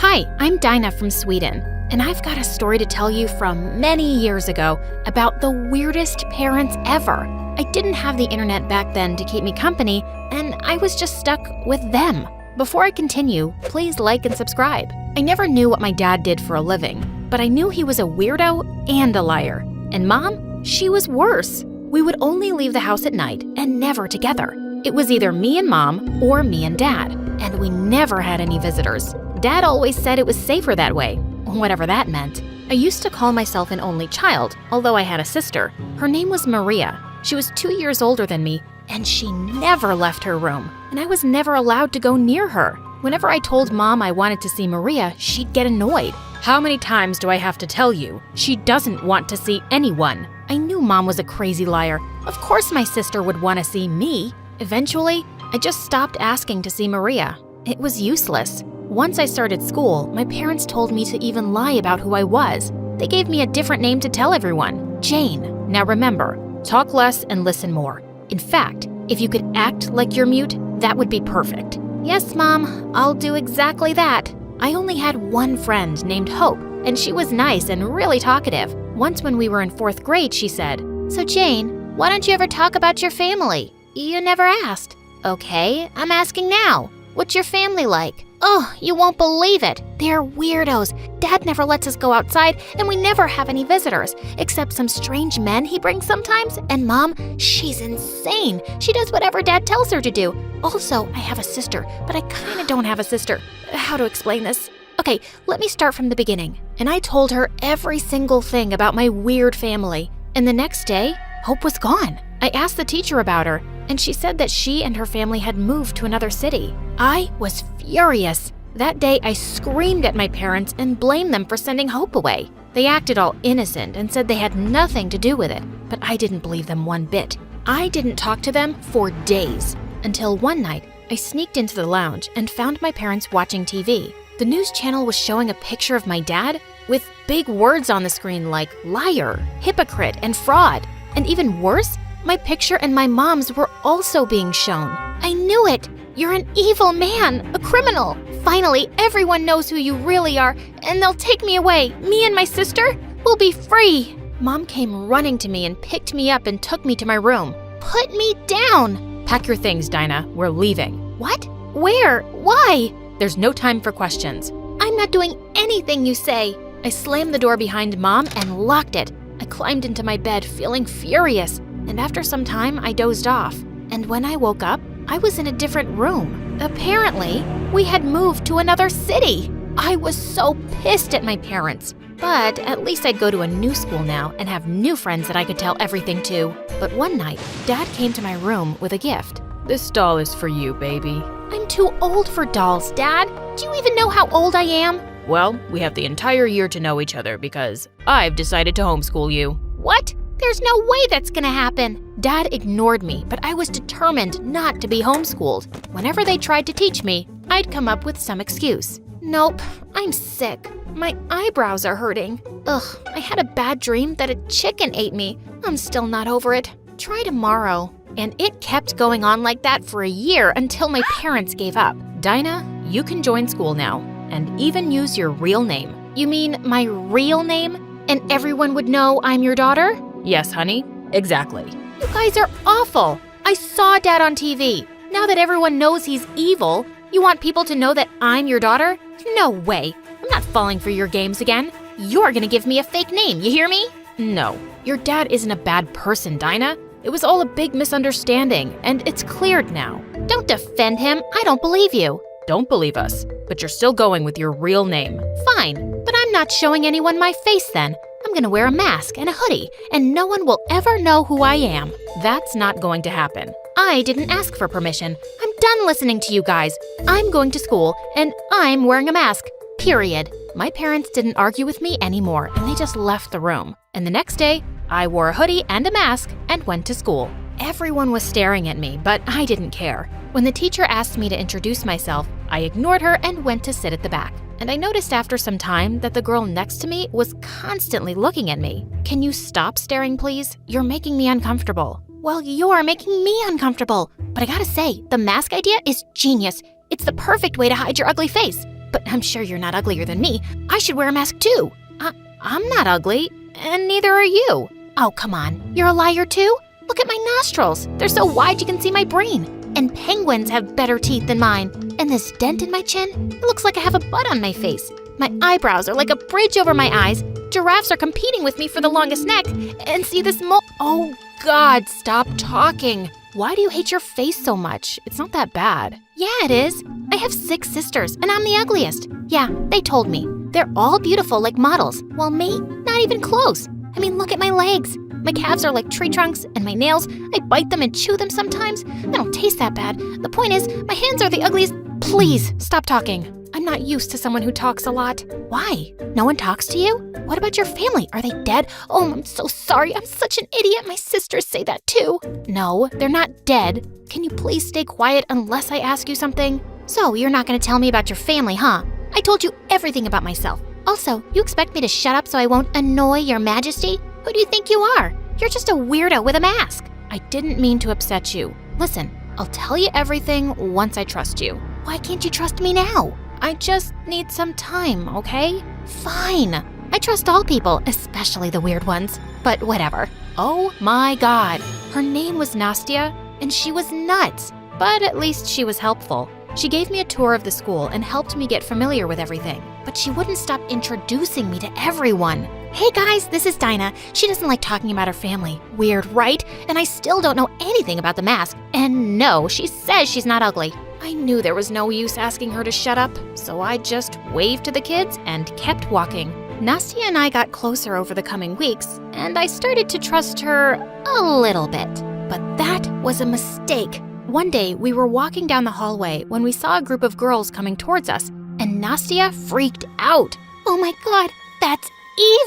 Hi, I'm Dinah from Sweden, and I've got a story to tell you from many years ago about the weirdest parents ever. I didn't have the internet back then to keep me company, and I was just stuck with them. Before I continue, please like and subscribe. I never knew what my dad did for a living, but I knew he was a weirdo and a liar. And Mom, she was worse. We would only leave the house at night and never together. It was either me and Mom or me and Dad, and we never had any visitors. Dad always said it was safer that way, whatever that meant. I used to call myself an only child, although I had a sister. Her name was Maria. She was 2 years older than me, and she never left her room, and I was never allowed to go near her. Whenever I told Mom I wanted to see Maria, she'd get annoyed. How many times do I have to tell you? She doesn't want to see anyone. I knew Mom was a crazy liar. Of course my sister would want to see me. Eventually, I just stopped asking to see Maria. It was useless. Once I started school, my parents told me to even lie about who I was. They gave me a different name to tell everyone, Jane. Now remember, talk less and listen more. In fact, if you could act like you're mute, that would be perfect. Yes, Mom, I'll do exactly that. I only had one friend named Hope, and she was nice and really talkative. Once when we were in 4th grade, she said, "So Jane, why don't you ever talk about your family? You never asked." "Okay, I'm asking now. What's your family like?" "Oh, you won't believe it. They're weirdos. Dad never lets us go outside, and we never have any visitors, except some strange men he brings sometimes. And Mom, she's insane. She does whatever Dad tells her to do. Also, I have a sister, but I kind of don't have a sister. How to explain this? Okay, let me start from the beginning." And I told her every single thing about my weird family. And the next day, Hope was gone. I asked the teacher about her, and she said that she and her family had moved to another city. I was furious. That day, I screamed at my parents and blamed them for sending Hope away. They acted all innocent and said they had nothing to do with it, but I didn't believe them one bit. I didn't talk to them for days, until one night, I sneaked into the lounge and found my parents watching TV. The news channel was showing a picture of my dad with big words on the screen like liar, hypocrite, and fraud. And even worse, my picture and my mom's were also being shown. I knew it! You're an evil man, a criminal. Finally, everyone knows who you really are, and they'll take me away. Me and my sister will be free. Mom came running to me and picked me up and took me to my room. Put me down! "Pack your things, Dinah. We're leaving." "What? Where? Why?" "There's no time for questions." "I'm not doing anything you say." I slammed the door behind Mom and locked it. I climbed into my bed feeling furious, and after some time, I dozed off. And when I woke up, I was in a different room. Apparently, we had moved to another city. I was so pissed at my parents. But at least I'd go to a new school now and have new friends that I could tell everything to. But one night, Dad came to my room with a gift. "This doll is for you, baby." "I'm too old for dolls, Dad. Do you even know how old I am?" "Well, we have the entire year to know each other because I've decided to homeschool you." "What? There's no way that's gonna happen." Dad ignored me, but I was determined not to be homeschooled. Whenever they tried to teach me, I'd come up with some excuse. "Nope, I'm sick. My eyebrows are hurting. Ugh, I had a bad dream that a chicken ate me. I'm still not over it. Try tomorrow." And it kept going on like that for a year until my parents gave up. "Dinah, you can join school now and even use your real name." "You mean my real name? And everyone would know I'm your daughter?" "Yes, honey, exactly." "You guys are awful. I saw Dad on TV. Now that everyone knows he's evil, you want people to know that I'm your daughter? No way. I'm not falling for your games again. You're gonna give me a fake name, you hear me?" "No, your dad isn't a bad person, Dinah. It was all a big misunderstanding, and it's cleared now." "Don't defend him. I don't believe you." "Don't believe us, but you're still going with your real name." "Fine, but I'm not showing anyone my face then. I'm gonna wear a mask and a hoodie, and no one will ever know who I am." "That's not going to happen." "I didn't ask for permission. I'm done listening to you guys. I'm going to school, and I'm wearing a mask. Period." My parents didn't argue with me anymore, and they just left the room. And the next day, I wore a hoodie and a mask and went to school. Everyone was staring at me, but I didn't care. When the teacher asked me to introduce myself, I ignored her and went to sit at the back. And I noticed after some time that the girl next to me was constantly looking at me. "Can you stop staring, please? You're making me uncomfortable." "Well, you're making me uncomfortable. But I gotta say, the mask idea is genius. It's the perfect way to hide your ugly face. but I'm sure you're not uglier than me. I should wear a mask too. I'm not ugly, and neither are you. Oh, come on. You're a liar too? Look at my nostrils. They're so wide you can see my brain. And penguins have better teeth than mine. And this dent in my chin, it looks like I have a butt on my face. My eyebrows are like a bridge over my eyes. Giraffes are competing with me for the longest neck. And see this mole. Oh, God, stop talking. Why do you hate your face so much? It's not that bad. Yeah, it is. I have 6 sisters, and I'm the ugliest. Yeah, they told me. They're all beautiful like models, while me, not even close. I mean, look at my legs. My calves are like tree trunks, and my nails, I bite them and chew them sometimes. They don't taste that bad. The point is, my hands are the ugliest. Please, stop talking. I'm not used to someone who talks a lot. Why? No one talks to you? What about your family? Are they dead? Oh, I'm so sorry. I'm such an idiot. My sisters say that too. No, they're not dead. Can you please stay quiet unless I ask you something? So, you're not going to tell me about your family, huh? I told you everything about myself. Also, you expect me to shut up so I won't annoy your majesty? Who do you think you are? You're just a weirdo with a mask. I didn't mean to upset you. Listen, I'll tell you everything once I trust you. Why can't you trust me now? I just need some time, okay? Fine. I trust all people, especially the weird ones. But whatever. Oh my God. Her name was Nastya, and she was nuts. But at least she was helpful. She gave me a tour of the school and helped me get familiar with everything. But she wouldn't stop introducing me to everyone. Hey guys, this is Dinah. She doesn't like talking about her family. Weird, right? And I still don't know anything about the mask. And no, she says she's not ugly. I knew there was no use asking her to shut up, so I just waved to the kids and kept walking. Nastya and I got closer over the coming weeks, and I started to trust her a little bit. But that was a mistake. One day, we were walking down the hallway when we saw a group of girls coming towards us, and Nastya freaked out. Oh my God, that's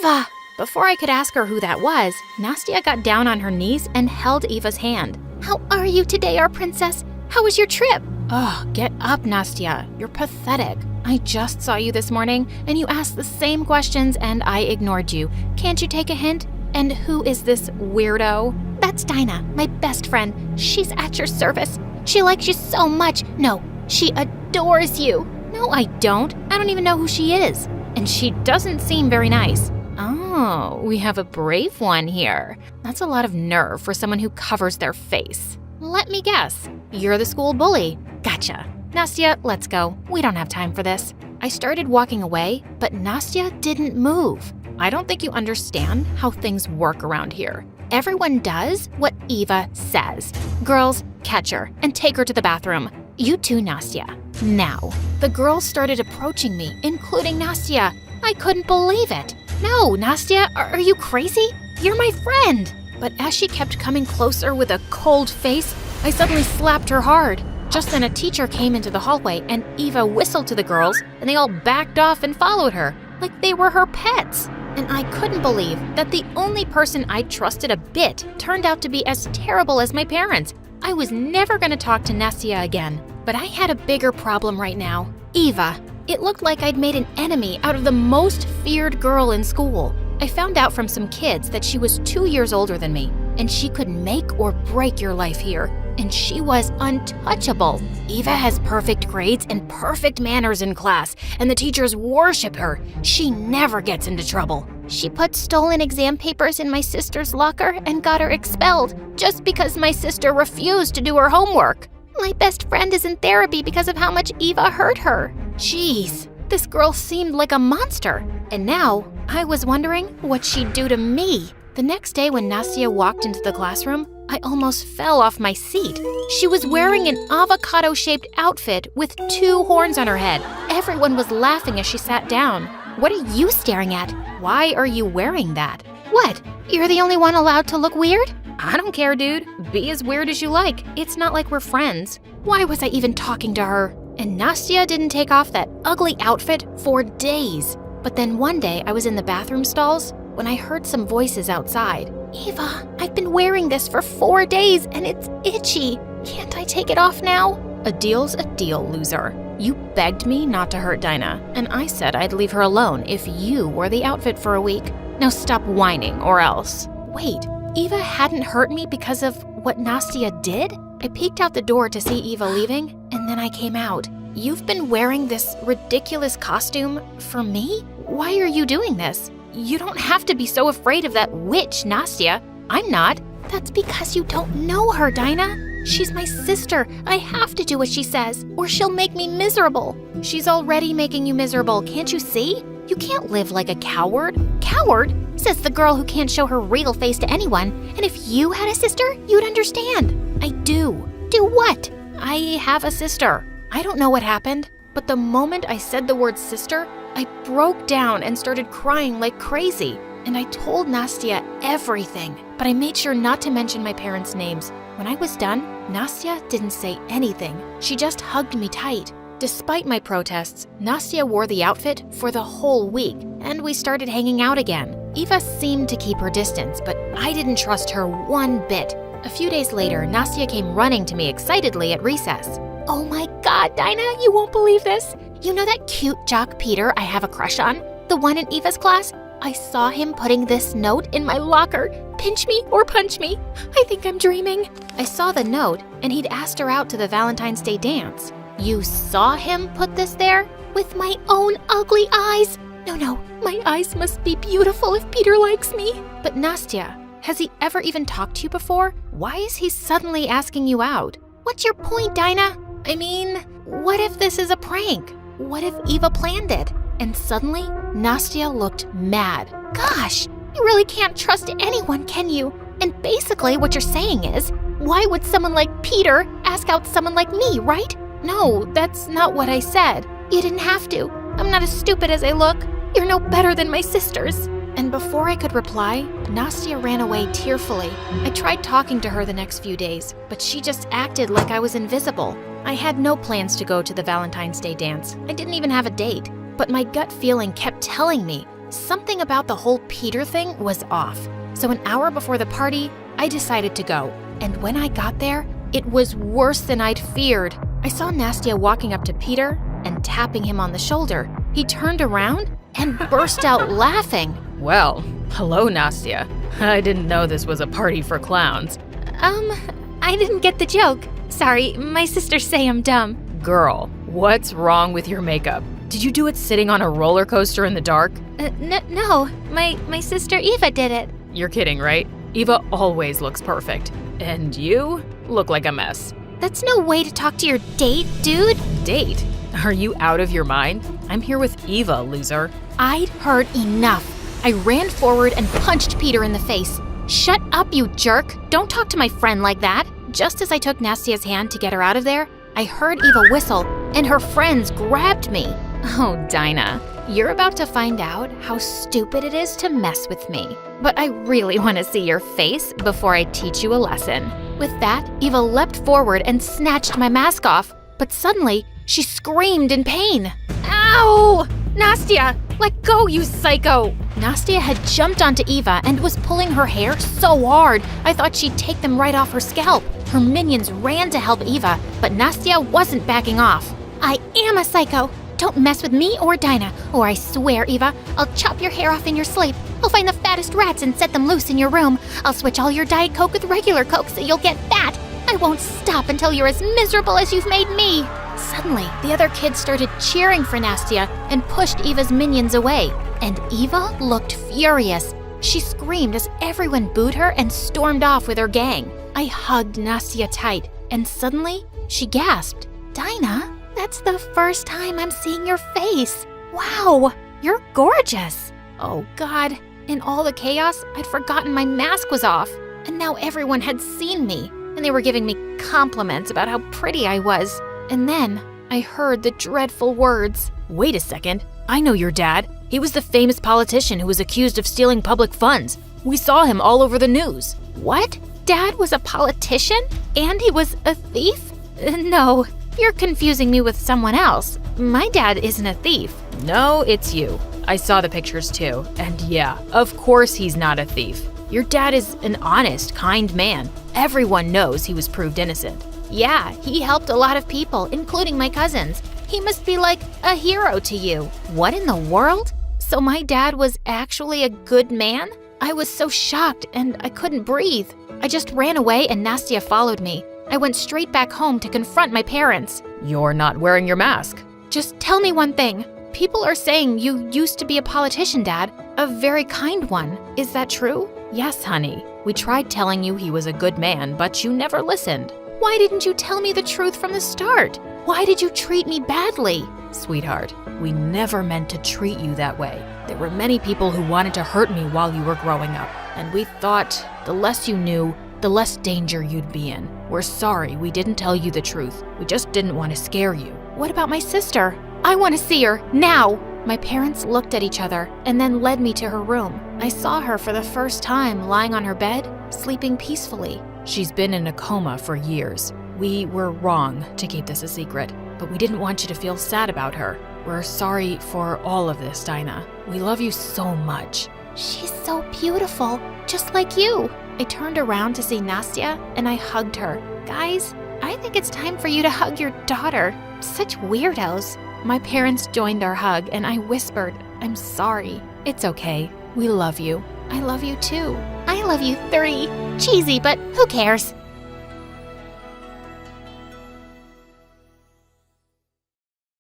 Eva! Before I could ask her who that was, Nastya got down on her knees and held Eva's hand. How are you today, our princess? How was your trip? Oh, get up, Nastya. You're pathetic. I just saw you this morning, and you asked the same questions, and I ignored you. Can't you take a hint? And who is this weirdo? That's Dinah, my best friend. She's at your service. She likes you so much. No, she adores you. No, I don't. I don't even know who she is. And she doesn't seem very nice. Oh, we have a brave one here. That's a lot of nerve for someone who covers their face. Let me guess. You're the school bully. Gotcha. Nastya, let's go. We don't have time for this. I started walking away, but Nastya didn't move. I don't think you understand how things work around here. Everyone does what Eva says. Girls, catch her and take her to the bathroom. You too, Nastya. Now. The girls started approaching me, including Nastya. I couldn't believe it. No, Nastya, are you crazy? You're my friend. But as she kept coming closer with a cold face, I suddenly slapped her hard. Just then a teacher came into the hallway and Eva whistled to the girls and they all backed off and followed her, like they were her pets. And I couldn't believe that the only person I trusted a bit turned out to be as terrible as my parents. I was never going to talk to Nastya again. But I had a bigger problem right now. Eva. It looked like I'd made an enemy out of the most feared girl in school. I found out from some kids that she was 2 years older than me, and she could make or break your life here. And she was untouchable. Eva has perfect grades and perfect manners in class, and the teachers worship her. She never gets into trouble. She put stolen exam papers in my sister's locker and got her expelled just because my sister refused to do her homework. My best friend is in therapy because of how much Eva hurt her. Jeez, this girl seemed like a monster. And now, I was wondering what she'd do to me. The next day when Nastya walked into the classroom, I almost fell off my seat. She was wearing an avocado-shaped outfit with 2 horns on her head. Everyone was laughing as she sat down. What are you staring at? Why are you wearing that? What? You're the only one allowed to look weird? I don't care, dude. Be as weird as you like. It's not like we're friends. Why was I even talking to her? And Nastya didn't take off that ugly outfit for days. But then one day I was in the bathroom stalls when I heard some voices outside. Eva, I've been wearing this for 4 days and it's itchy. Can't I take it off now? A deal's a deal, loser. You begged me not to hurt Dinah, and I said I'd leave her alone if you wore the outfit for a week. Now stop whining or else. Wait, Eva hadn't hurt me because of what Nastya did? I peeked out the door to see Eva leaving, and then I came out. you've been wearing this ridiculous costume for me? Why are you doing this? You don't have to be so afraid of that witch, Nastya. I'm not. That's because you don't know her, Dinah. She's my sister. I have to do what she says, or she'll make me miserable. She's already making you miserable, can't you see? You can't live like a coward. Coward? Says the girl who can't show her real face to anyone. And if you had a sister, you'd understand. I do. Do what? I have a sister. I don't know what happened, but the moment I said the word sister, I broke down and started crying like crazy. And I told Nastya everything, but I made sure not to mention my parents' names. When I was done, Nastya didn't say anything. She just hugged me tight. Despite my protests, Nastya wore the outfit for the whole week, and we started hanging out again. Eva seemed to keep her distance, but I didn't trust her one bit. A few days later, Nastya came running to me excitedly at recess. Oh my God, Dinah, you won't believe this. You know that cute jock Peter I have a crush on? The one in Eva's class? I saw him putting this note in my locker. Pinch me or punch me. I think I'm dreaming. I saw the note, and he'd asked her out to the Valentine's Day dance. You saw him put this there? With my own ugly eyes? No, my eyes must be beautiful if Peter likes me. But Nastya, has he ever even talked to you before? Why is he suddenly asking you out? What's your point, Dinah? I mean, what if this is a prank? What if Eva planned it? And suddenly, Nastya looked mad. Gosh, you really can't trust anyone, can you? And basically what you're saying is, why would someone like Peter ask out someone like me, right? No, that's not what I said. You didn't have to. I'm not as stupid as I look. You're no better than my sisters. And before I could reply, Nastya ran away tearfully. I tried talking to her the next few days, but she just acted like I was invisible. I had no plans to go to the Valentine's Day dance. I didn't even have a date. But my gut feeling kept telling me something about the whole Peter thing was off. So an hour before the party, I decided to go. And when I got there, it was worse than I'd feared. I saw Nastya walking up to Peter and tapping him on the shoulder. He turned around and burst out laughing. Well, hello, Nastya. I didn't know this was a party for clowns. I didn't get the joke. Sorry, my sisters say I'm dumb. Girl, what's wrong with your makeup? Did you do it sitting on a roller coaster in the dark? No, my sister Eva did it. You're kidding, right? Eva always looks perfect. And you look like a mess. That's no way to talk to your date, dude. Date? Are you out of your mind? I'm here with Eva, loser. I'd heard enough. I ran forward and punched Peter in the face. Shut up, you jerk. Don't talk to my friend like that. Just as I took Nastya's hand to get her out of there, I heard Eva whistle, and her friends grabbed me. Oh, Dinah, you're about to find out how stupid it is to mess with me. But I really want to see your face before I teach you a lesson. With that, Eva leapt forward and snatched my mask off. But suddenly, she screamed in pain. Ow! Nastya, let go, you psycho! Nastya had jumped onto Eva and was pulling her hair so hard, I thought she'd take them right off her scalp. Her minions ran to help Eva, but Nastya wasn't backing off. I am a psycho. Don't mess with me or Dinah, or I swear, Eva, I'll chop your hair off in your sleep. I'll find the fattest rats and set them loose in your room. I'll switch all your Diet Coke with regular Coke so you'll get fat. I won't stop until you're as miserable as you've made me. Suddenly, the other kids started cheering for Nastya and pushed Eva's minions away. And Eva looked furious. She screamed as everyone booed her and stormed off with her gang. I hugged Nastya tight, and suddenly, she gasped. Dinah? That's the first time I'm seeing your face. Wow, you're gorgeous. Oh God, in all the chaos, I'd forgotten my mask was off. And now everyone had seen me, and they were giving me compliments about how pretty I was. And then I heard the dreadful words. Wait a second, I know your dad. He was the famous politician who was accused of stealing public funds. We saw him all over the news. What? Dad was a politician? And he was a thief? No. You're confusing me with someone else. My dad isn't a thief. No, it's you. I saw the pictures too. And yeah, of course he's not a thief. Your dad is an honest, kind man. Everyone knows he was proved innocent. Yeah, he helped a lot of people, including my cousins. He must be like a hero to you. What in the world? So my dad was actually a good man? I was so shocked and I couldn't breathe. I just ran away and Nastya followed me. I went straight back home to confront my parents. You're not wearing your mask. Just tell me one thing. People are saying you used to be a politician, Dad. A very kind one. Is that true? Yes, honey. We tried telling you he was a good man, but you never listened. Why didn't you tell me the truth from the start? Why did you treat me badly? Sweetheart, we never meant to treat you that way. There were many people who wanted to hurt me while you were growing up, and we thought the less you knew, the less danger you'd be in. We're sorry we didn't tell you the truth. We just didn't want to scare you. What about my sister? I want to see her, now! My parents looked at each other and then led me to her room. I saw her for the first time lying on her bed, sleeping peacefully. She's been in a coma for years. We were wrong to keep this a secret, but we didn't want you to feel sad about her. We're sorry for all of this, Dinah. We love you so much. She's so beautiful, just like you. I turned around to see Nastya and I hugged her. Guys, I think it's time for you to hug your daughter. Such weirdos. My parents joined our hug and I whispered, I'm sorry. It's okay. We love you. I love you too. I love you 3. Cheesy, but who cares?